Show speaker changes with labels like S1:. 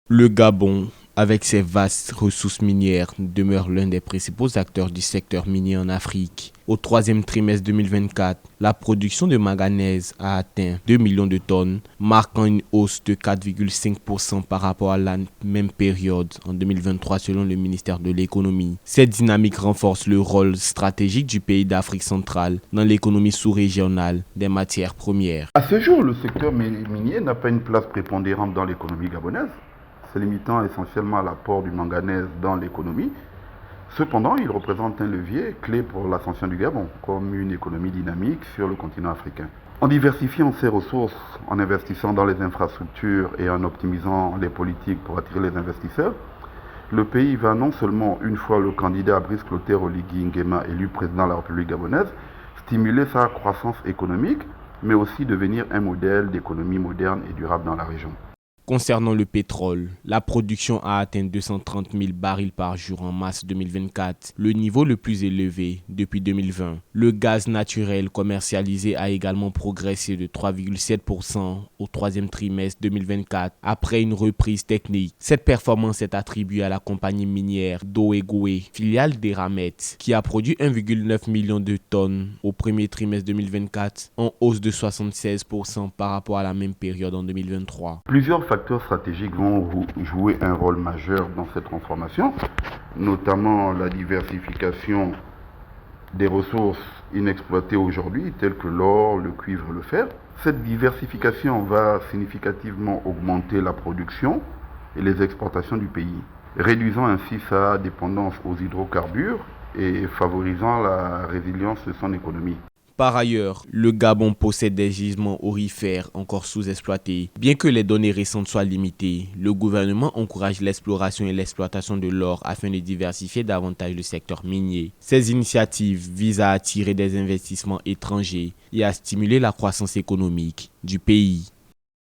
S1: Le Gabon, avec ses vastes ressources minières, demeure l'un des principaux acteurs du secteur minier en Afrique. Au troisième trimestre 2024, la production de manganèse a atteint 2 millions de tonnes, marquant une hausse de 4,5% par rapport à la même période en 2023 selon le ministère de l'économie. Cette dynamique renforce le rôle stratégique du pays d'Afrique centrale dans l'économie sous-régionale des matières premières.
S2: À ce jour, le secteur minier n'a pas une place prépondérante dans l'économie gabonaise, se limitant essentiellement à l'apport du manganèse dans l'économie. Cependant, il représente un levier clé pour l'ascension du Gabon comme une économie dynamique sur le continent africain. En diversifiant ses ressources, en investissant dans les infrastructures et en optimisant les politiques pour attirer les investisseurs, le pays va non seulement, une fois le candidat Brice Clotaire Oligui Nguema élu président de la République gabonaise, stimuler sa croissance économique, mais aussi devenir un modèle d'économie moderne et durable dans la région.
S1: Concernant le pétrole, la production a atteint 230 000 barils par jour en mars 2024, le niveau le plus élevé depuis 2020. Le gaz naturel commercialisé a également progressé de 3,7% au troisième trimestre 2024 après une reprise technique. Cette performance est attribuée à la compagnie minière Doégoé, filiale d'Eramet, qui a produit 1,9 million de tonnes au premier trimestre 2024, en hausse de 76% par rapport à la même période en 2023.
S2: Plusieurs facteurs stratégiques vont jouer un rôle majeur dans cette transformation, notamment la diversification des ressources inexploitées aujourd'hui, telles que l'or, le cuivre et le fer. Cette diversification va significativement augmenter la production et les exportations du pays, réduisant ainsi sa dépendance aux hydrocarbures et favorisant la résilience de son économie.
S1: Par ailleurs, le Gabon possède des gisements aurifères encore sous-exploités. Bien que les données récentes soient limitées, le gouvernement encourage l'exploration et l'exploitation de l'or afin de diversifier davantage le secteur minier. Ces initiatives visent à attirer des investissements étrangers et à stimuler la croissance économique du pays.